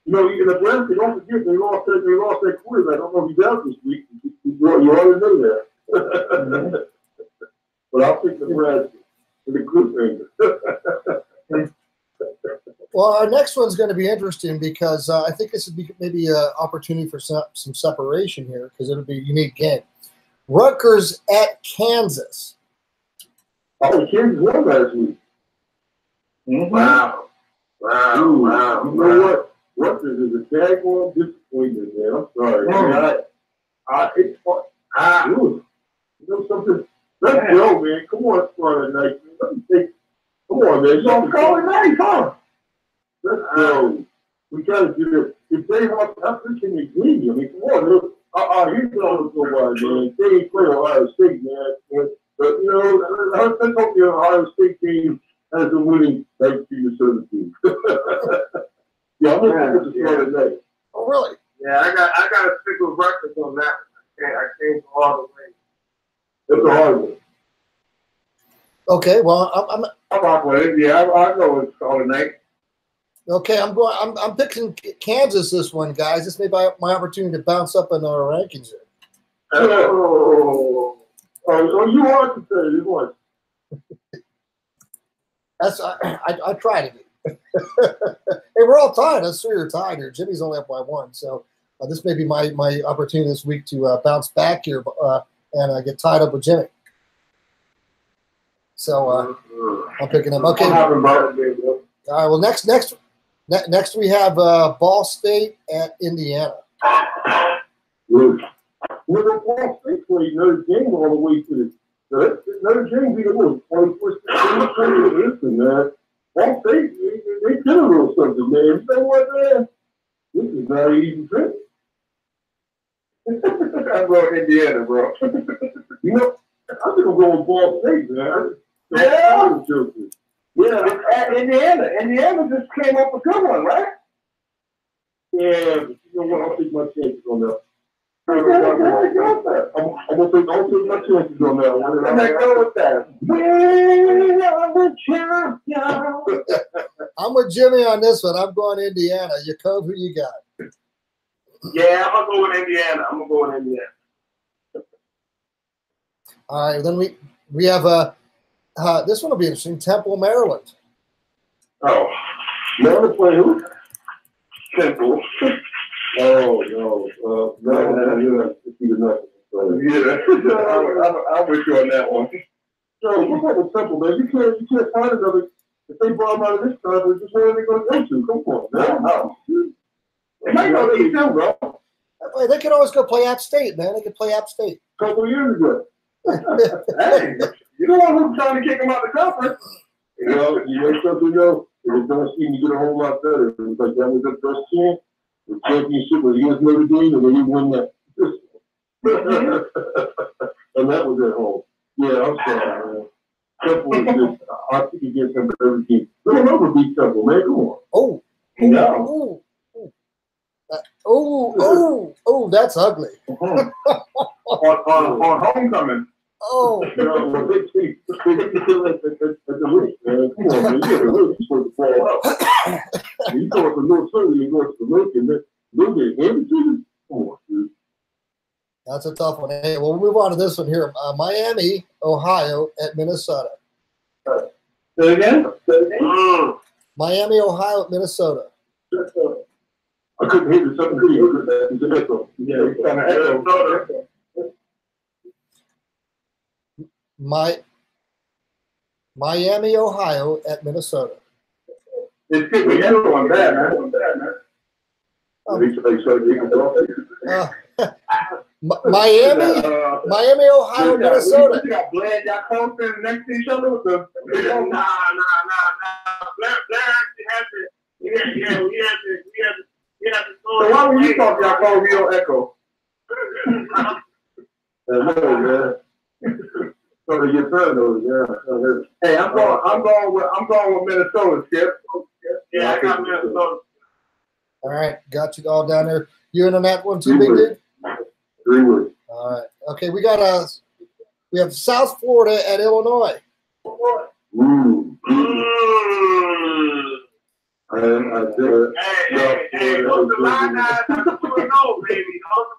You know, Nebraska, don't forget, they lost their quarterback. I don't know if he's out this week. You already know that. Mm-hmm. But I'll pick Nebraska for the group finger. Well, our next one's going to be interesting because I think this would be maybe an opportunity for some separation here, because it'll be a unique game. Rutgers at Kansas. Oh, Kansas won last week. Mm-hmm. Wow. You know what? Rutgers is a daggone disappointment, man. I'm sorry. You know something? Let's go, man. Come on, Friday night. Let me take. Come on, man. You on call it night, huh? Let's go. We gotta do it. If they have, how can they win you? I mean, come on, look. Here's what I'm going to go by, man. They ain't playing Ohio State, man. But, you know, let's hope the Ohio State team has a winning 19-17. Yeah, I'm going to start today. Oh, really? Yeah, I got to stick with Rutgers on that one. I can't go all the way. It's a hard one. Okay, well, I'm off with it. Yeah, I know it's all tonight. Okay, I'm picking Kansas this one, guys. This may be my opportunity to bounce up in our rankings here. Oh, you are to say it once. That's I tried to be. Hey, we're all tied. Us three are tied here. Jimmy's only up by one, so this may be my opportunity this week to bounce back here and get tied up with Jimmy. So I'm picking him. Okay. All right. Well, next we have Ball State at Indiana. Well, Ball State played Notre Dame all the way to the Notre Dame beat a little 21st man. Ball State, they did a little something, man. You know what, man? This is not an easy trip. I'm going Indiana, bro. You know, I think I'm going with Ball State, man. Yeah, Indiana just came up with a good one, right? Yeah, but you know what? I'll take my chances on that. I'm gonna take my chances on that one. I'm gonna go with that. I'm with Jimmy on this one. I'm going Indiana. Jacob, who you got? Yeah, I'm gonna go with Indiana. All right, then we have this one will be interesting. Temple, Maryland. Oh, Maryland play who? Temple. Oh no, no, yeah. I'm with you on that one. So what's up with Temple, man? You can't find another. If they brought them out of this conference, just where are they going to go to? Come on, man. No. They might go to East, bro. They can always go play App State, man. They can play App State. A couple of years ago. Hey, you don't want who's trying to kick them out of the conference. You know something though? It was going to seem to get a whole lot better. It was like that was the first chance. The championship was against Notre Dame, and then he won that. And that was at home. Yeah, I'm sorry, man. Temple is just, I think against them for every team. Villanova beat Temple, man. Come on. That's ugly. on homecoming. Oh. You know, they feel like that's a risk, man. Come on, man. You're supposed to fall out. You go up to North Philly, you go to the lake, and then they'll get handed to you. Come on, dude. That's a tough one. Hey, we'll move on to this one here. Miami, Ohio at Minnesota. Say it again? Miami, Ohio at Minnesota. I couldn't hear the second team. It's an echo. Yeah, it's kind of echo. Miami, Ohio at Minnesota. It's good. We echo on that, man. Miami, Ohio, Minnesota. You got Blair, y'all close in next to each other with the. Nah. Blair actually has it. We have to. So why when you talk, y'all call real echo? Man. So to get further, yeah. Hey, I'm going with Minnesota, Skip. Yeah, I got Minnesota. All right, got you all down there. You in on that one too, big dude? 3 weeks. All right. Okay, we have South Florida at Illinois. Hey, those Illini are 2-0, baby. Those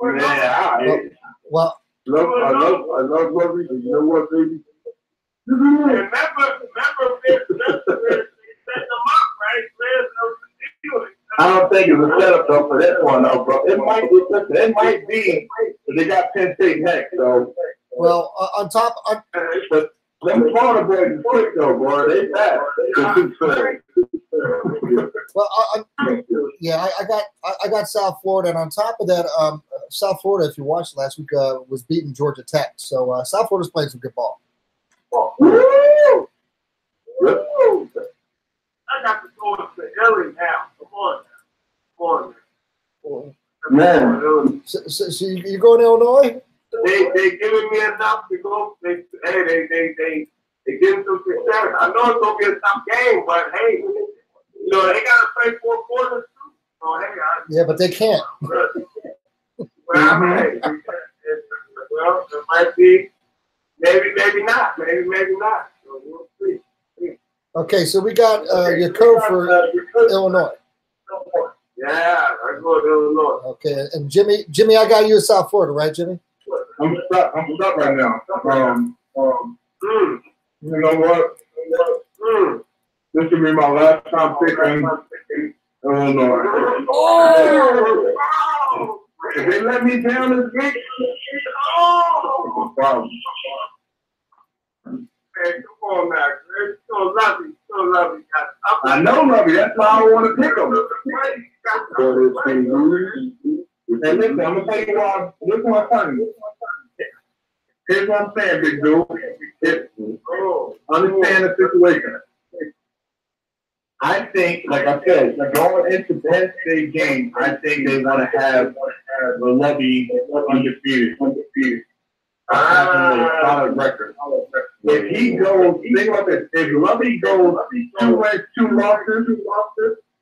Illini are 2-0. Yeah. Well, I love Lovey, but you know what, baby? Remember, they set them up, right? I don't think it's a setup though for this one, though, bro. It might be, but they got Penn State next, so. Well, on top, but them Florida boys is quick though, boy. They fast. Well, yeah, I got South Florida, and on top of that, South Florida, if you watched last week, was beating Georgia Tech. So South Florida's playing some good ball. Woo! Woo! I got to go to Illy now. Come on. Man. So you going to Illinois? They giving me enough to go. They give some success. I know it's gonna be a tough game, but hey, they gotta play 4 quarters too. So hey, yeah, but they can't. Well, it might be, maybe not. So we'll see. Okay, so we got your code for Illinois. Yeah, I go to Illinois. Okay, and Jimmy, I got you in South Florida, right, Jimmy? I'm stuck right now. You know what? This will be my last time picking Illinois. Oh! If they let me down this week, Oh! problem. Hey, come on, Max. It's so lovely. I know, Lovey. That's why I want to pick them. And listen, I'm gonna tell you why. This is my time. Here's what I'm saying, big dude. Understand the situation. I think, like I said, going into Penn State game, I think they want to have the Lovey undefeated. Having a solid record. If he goes, think about this. If Lovey goes 2 wins, 2 losses,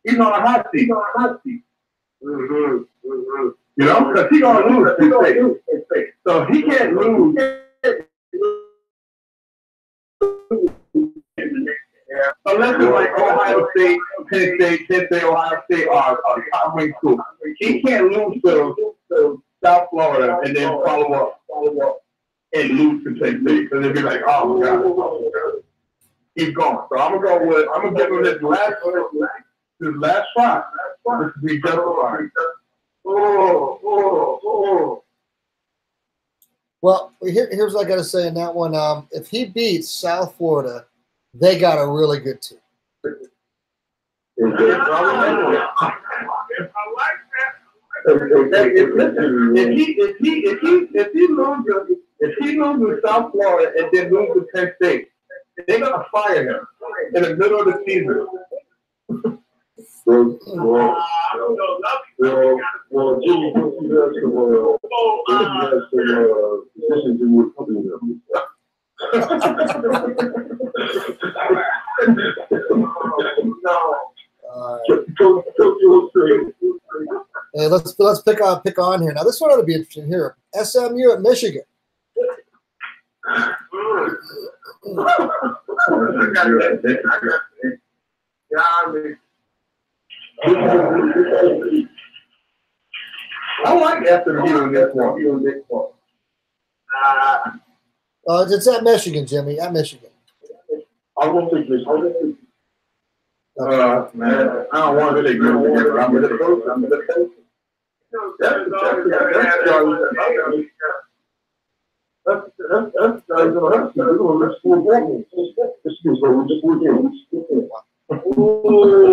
he's on a hot seat. You know, because he's gonna lose at State. So he can't lose. Unless it's like Ohio State, Penn State, Ohio State are top ranked school. He can't lose to South Florida and then follow up and lose to Penn State. Because they'd be like, oh my God. He's gone. So I'm gonna give him this last shot. This to be justified. Well, here's what I got to say in that one. If he beats South Florida, they got a really good team. I like that. If he loses South Florida and then loses Penn State, they're gonna fire him in the middle of the season. Well, Jimmy, you have some positions in your company. Hey, let's pick on here. Now this one ought to be interesting here. SMU at Michigan. I like SMU in this one. It's at Michigan, Jimmy. At Michigan. I won't take Michigan. Man, I don't want to take Michigan. I'm going to go. That's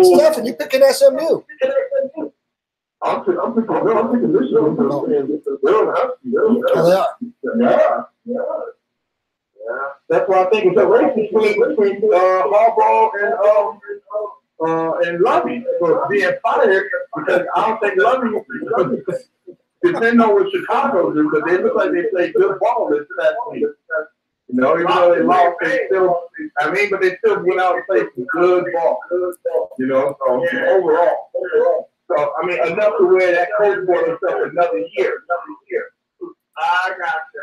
Stephen, you picking SMU? I'm picking Michigan. Oh, they are. Yeah. That's why I think it's a race between Harbaugh and Lovey for being fired, because I don't think Lovey, depending on what Chicago do, because they look like they play good ball this past week. You know, even though they lost, they still, but they still went out and played some good ball. You know, so overall. So, enough to where that coach bought himself another year. I got you.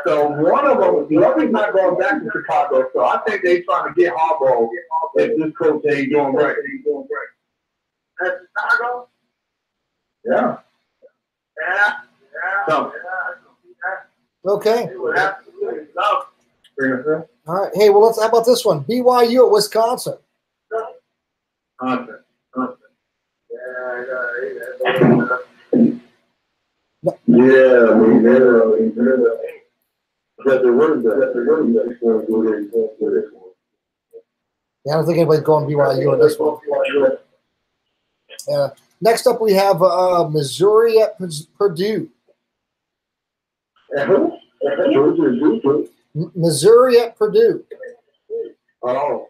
So one of them, Lovey's not going back to Chicago, so I think they're trying to get Harbaugh if this coach ain't doing right. At Chicago? Yeah. So. Okay. They would absolutely love it. All right. Hey, well, how about this one? BYU at Wisconsin. Wisconsin. Yeah, I don't think anybody's going BYU in this one. Next up, we have Missouri at Purdue. Missouri at Purdue. Oh.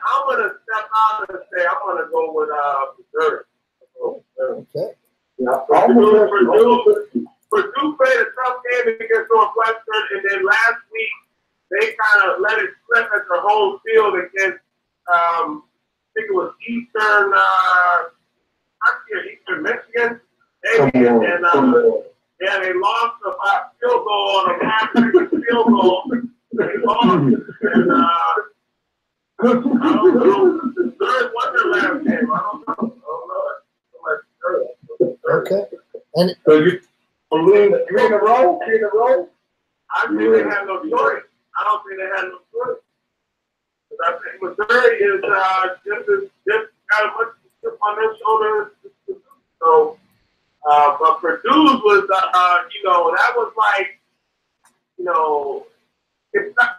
I'm gonna step out and say I'm gonna go with Missouri. Okay. Purdue played a tough game against Northwestern, and then last week they kind of let it slip at their home field against I think it was Eastern Michigan. Yeah, they lost a field goal on a half-second field goal. They lost, and I don't know. Third was their last game. I don't know. Okay. And So you in a row? I think they had no choice. I don't think they had no choice. I think Missouri is just got a much chip on their shoulders. So, but Purdue's was, that was like,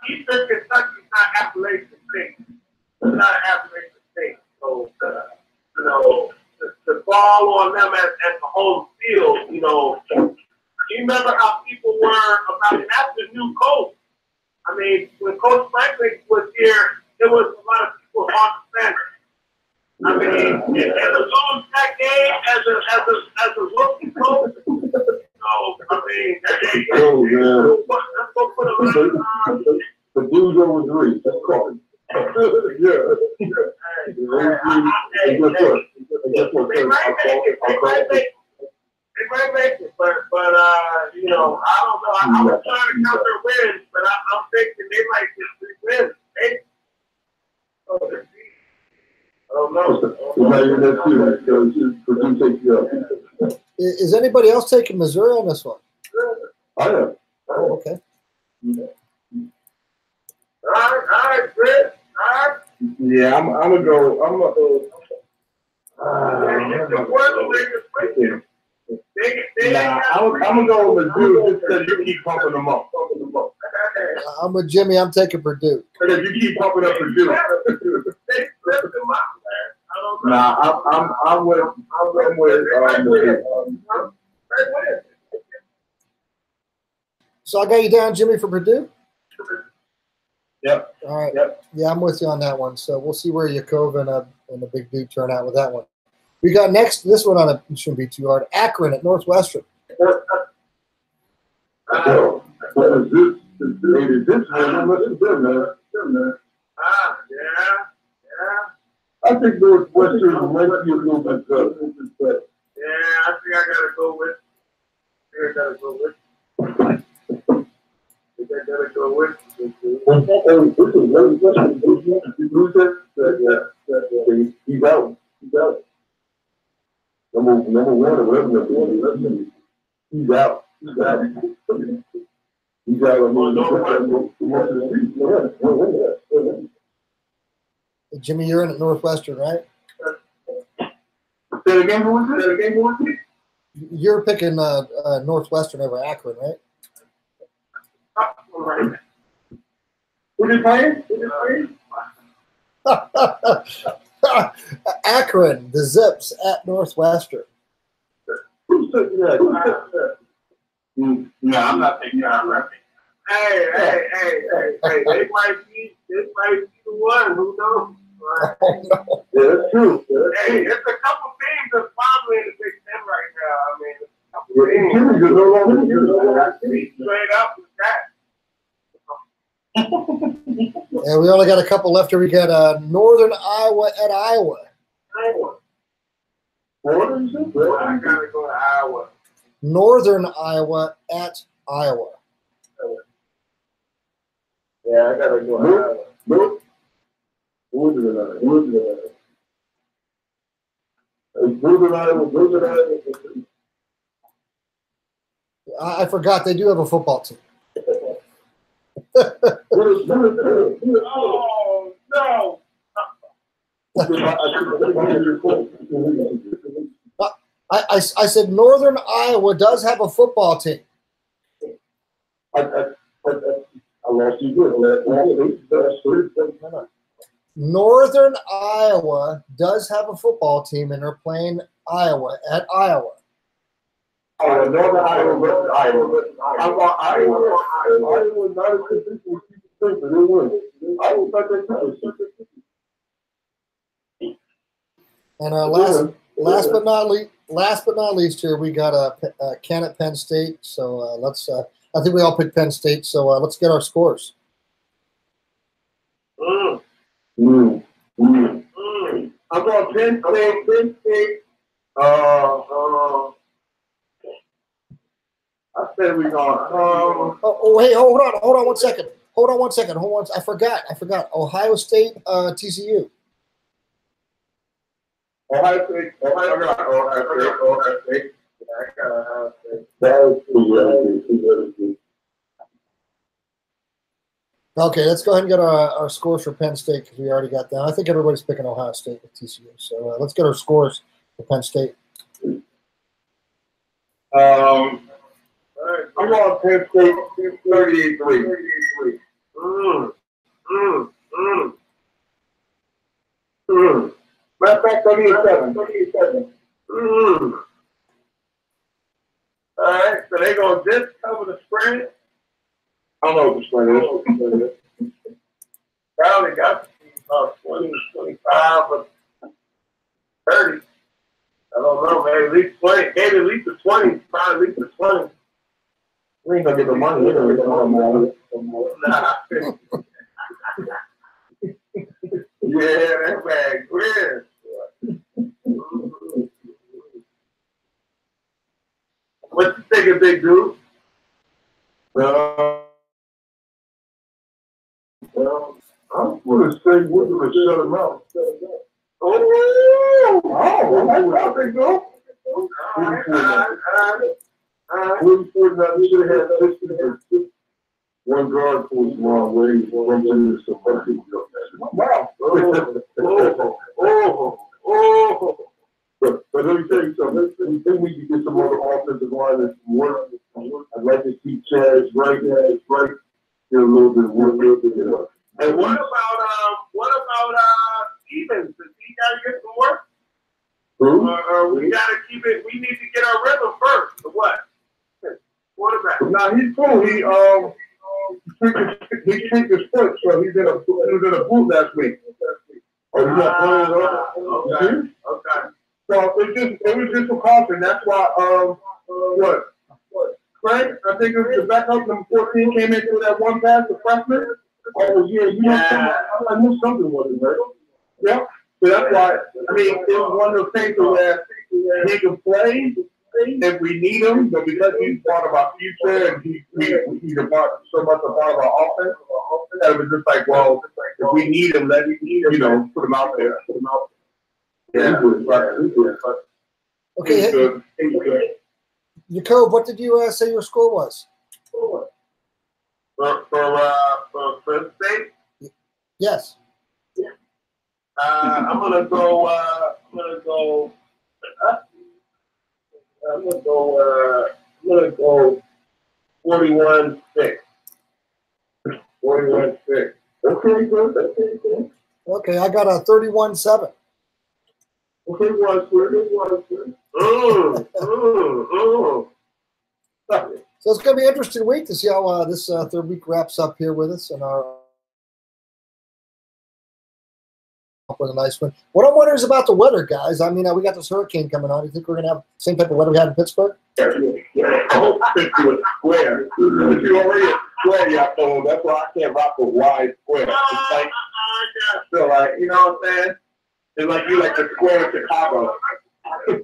Eastern Kentucky's not Appalachian State. It's not Appalachian State. So, to fall on them at the home field, you remember how people were about after new coach. I mean, when Coach Franklin was here, there was a lot of people on the fence. I mean, and to lose that game as a rookie coach, I mean, let's go put a the dudes over 3. That's called. Yeah. They might make it, but I don't know. I was trying to count their wins, but I'm thinking they might get 3 wins. I don't know. is anybody else taking Missouri on this one? I am. Oh, okay. All right, Chris. All right. Yeah, I'm gonna go. I'm gonna go. I'm gonna go with Purdue just because you keep pumping them up. I'm with Jimmy. I'm taking Purdue. Because you keep pumping up Purdue. Nah, I'm with So I got you down, Jimmy, for Purdue? Yep. All right. Yep. Yeah, I'm with you on that one. So we'll see where Yakova and the big dude turn out with that one. We got next, this one it shouldn't be too hard. Akron at Northwestern. I think Northwestern might be a little bit better. Yeah, I think I gotta go with. He's out. Number one, he's out. Jimmy, you're in at Northwestern, right? Say it again, You're picking Northwestern over Akron, right? Who's he playing? Akron, the Zips at Northwestern. Who's taking that? No, I'm not taking that. Hey, they might be the one. Who knows? Right? Oh, no. Yeah, that's true. Hey, it's a couple teams that's probably in the Big Ten right now. I mean, it's a couple teams. Straight up with that. And we only got a couple left here. We got Northern Iowa at Iowa. I gotta go to Iowa. Northern Iowa at Iowa. Yeah, I gotta go to Iowa. Nope. I forgot they do have a football team. Oh, no. I said Northern Iowa does have a football team. Northern Iowa does have a football team, and they're playing Iowa at Iowa. Oh, Northern Iowa versus Iowa. I want Iowa. Iowa not as consistent as people think, but they win. Iowa thought they could. And last but not least here, we got a Can at Penn State. So let's. I think we all picked Penn State. So let's get our scores. I'm going Penn State. I said we're going. Hey, hold on 1 second. Hold on 1 second. I forgot. Ohio State, TCU. Ohio State. Ohio State. Okay, let's go ahead and get our scores for Penn State because we already got that. I think everybody's picking Ohio State with TCU. So let's get our scores for Penn State. I'm going Penn State 38-3. Matter of fact, 38-7. All right, so they're going to just cover the spread. I don't know what the spread is. Probably got 20, 25, but 30. I don't know, man. At least 20. Maybe at least a 20. Probably at least a 20. We ain't gonna get the money. Nah. Yeah, that bag weird. What you thinking, big dude? I'm gonna say we're gonna shut him out. That's big dude. 44 should have had 60. One guard pulls the wrong way. Runs into some person. Wow. But let me tell you something. We think we can get some other offensive line and some work. I'd like to see Chaz right. Get a little bit of work. And what about Stevens? Does he gotta get some work? We gotta keep it. We need to get our rhythm first. Or what? Quarterback. Now he's cool. He tweaked his foot, so he was in a boot last week. Oh, he's not playing at all? Okay. So it was just a caution. That's why what? Frank, I think it was the backup number 14 came in through that one pass, the freshman. Oh yeah, I knew something wasn't right. Yeah. So that's why I mean it was one of those things where he can play if we need him, but because he's part of our future and he's so much a part of our offense, that was just like, well, if we need him, let him, put him out there. Yeah. Okay. Jacob, what did you say your score was? For Penn State? Yes. I'm gonna go 41-6. 41-6. Okay, good. Okay, I got a 31-7. Okay, So it's going to be an interesting week to see how this third week wraps up here with us and our with a nice one. What I'm wondering is about the weather, guys. I mean, we got this hurricane coming on. Do you think we're going to have the same type of weather we had in Pittsburgh? I hope Pittsburgh square. If you already a square, y'all, that's why I can't rock a wide square. It's like, so like, you know what I'm saying? It's like you like the square of Chicago. They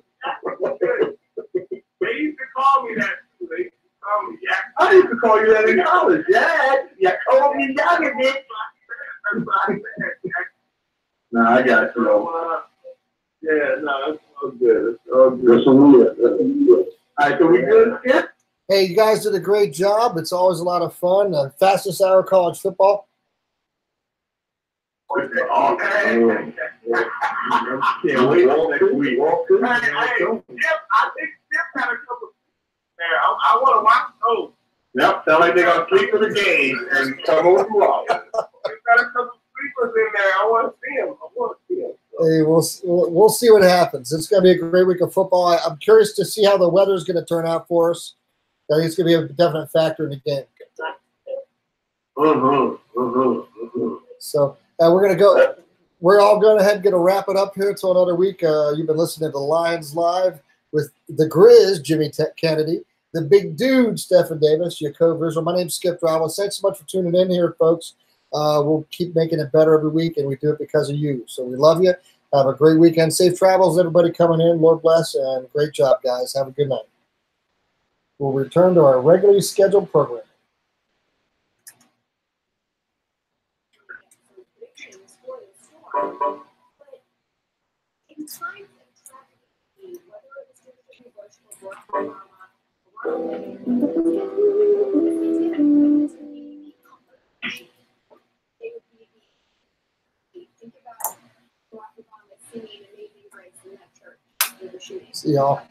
used to call me that. They used to call me Jack. I used to call you that in college. Yeah, you called me Jack, bitch. Nah, I got you. Yeah, no, it's all good. It's all good. That's all right, so we good? Yeah. Hey, you guys did a great job. It's always a lot of fun. Fastest hour of college football. Okay. Can't wait next week. Jim, I think Jim got a couple there. I want to watch those. Yep, sound like they're going to sleep for the game and come over to Rock. He's got a couple sleepers in there. I want to see them. Hey, we'll see what happens. It's going to be a great week of football. I'm curious to see how the weather is going to turn out for us. I think it's going to be a definite factor in the game. So we're going to go. We're all going to head and wrap it up here until another week. You've been listening to Lions Live with the Grizz, Jimmy Kennedy, the big dude, Stephen Davis, your co-visual. My name's Skip Drama. Thanks so much for tuning in here, folks. We'll keep making it better every week, and we do it because of you. So we love you. Have a great weekend. Safe travels, everybody coming in. Lord bless, and great job, guys. Have a good night. We'll return to our regularly scheduled program. See y'all.